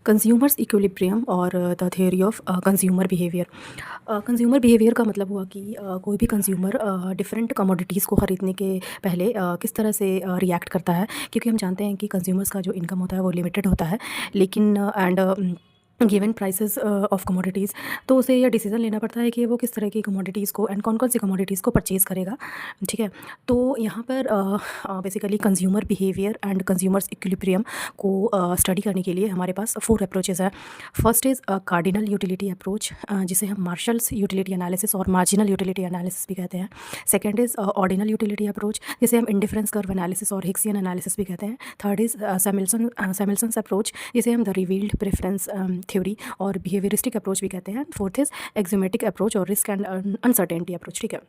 Consumers equilibrium और the theory of consumer behaviour. Consumer behaviour का मतलब हुआ कि कोई भी कंज्यूमर डिफरेंट कमोडिटीज़ को ख़रीदने के पहले किस तरह से रिएक्ट करता है, क्योंकि हम जानते हैं कि कंज्यूमर्स का जो इनकम होता है वो लिमिटेड होता है, लेकिन and given prices of commodities, तो उसे यह डिसीजन लेना पड़ता है कि वो किस तरह की कमोडिटीज़ को एंड कौन कौन सी कमोडिटीज़ को परचेज़ करेगा। ठीक है, तो यहाँ पर basically consumer behaviour and consumers equilibrium को स्टडी करने के लिए हमारे पास 4 अप्रोचेज़ हैं। First is cardinal utility approach, जिसे हम मार्शल्स यूटिलिटी एनालिसिस और मार्जिनल यूटिलिटी एनालिसिस भी कहते हैं। Second is ordinal utility approach, जिसे हम इंडिफरेंस कर्व एनालिसिस और हिक्सियन एनालिसिस भी कहते हैं। थर्ड इज़ सैमुअल्सन्स अप्रोच, जिसे हम द रिवील्ड प्रेफरेंस थ्योरी और बिहेवियरिस्टिक अप्रोच भी कहते हैं। फोर्थ इज़ एक्जियोमेटिक अप्रोच और रिस्क एंड अनसर्टेनिटी अप्रोच। ठीक है,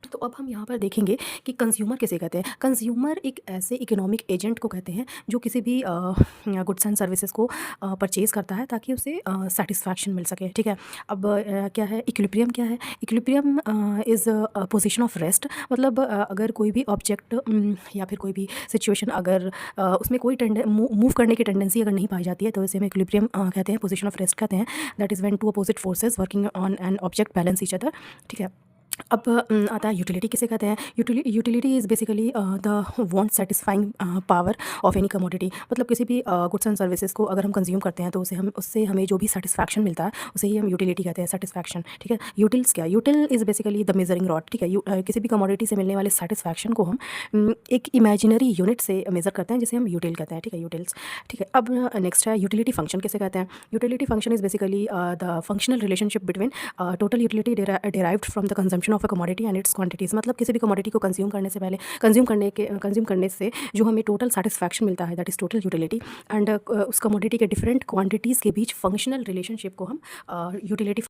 तो अब हम यहाँ पर देखेंगे कि कंज्यूमर किसे कहते हैं। कंज्यूमर एक ऐसे इकोनॉमिक एजेंट को कहते हैं जो किसी भी गुड्स एंड सर्विसेज को परचेज़ करता है ताकि उसे सेटिस्फैक्शन मिल सके। ठीक है, अब क्या है इक्विलिब्रियम, क्या है equilibrium? Is position of rest, मतलब अगर कोई भी ऑब्जेक्ट या फिर कोई भी सिचुएशन अगर उसमें कोई मूव करने की टेंडेंसी अगर नहीं पाई जाती है तो इसे हम इक्विलिब्रियम कहते हैं, पोजीशन ऑफ रेस्ट कहते हैं। That is when two opposite forces working on an object balance each other. ठीक है, अब आता है यूटिलिटी किसे कहते हैं। Utility is basically the want satisfying power of any commodity, मतलब किसी भी गुड्स एंड सर्विसेज को अगर हम कंज्यूम करते हैं तो उससे हमें जो भी सेटिस्फैक्शन मिलता है उसे ही हम यूटिलिटी कहते हैं, सेटिस्फैक्शन। ठीक है, यूटिल्स क्या, यूटिल is basically the measuring rod. ठीक है, किसी भी कमोडिटी से मिलने वाले सेटिस्फैक्शन को हम एक इमेजिनरी यूनिट से मेज़र करते हैं जिसे हम यूटिल कहते हैं। ठीक है, यूटिल्स। ठीक है, अब नेक्स्ट है यूटिलिटी फंक्शन किसे कहते हैं। Utility function is basically the functional relationship between total utility derived from the consumption of a commodity and it's quantities, मतलब किसी भी कमोडिटी को कंज्यूम करने से पहले कंज्यूम करने से जो हमें टोटल सेटिस्फैक्शन मिलता है, that is total utility. And उस कमोडिटी के डिफरेंट क्वांटिटीज़ के बीच फंक्शनल रिलेशनशिप को हम यूटिलिटी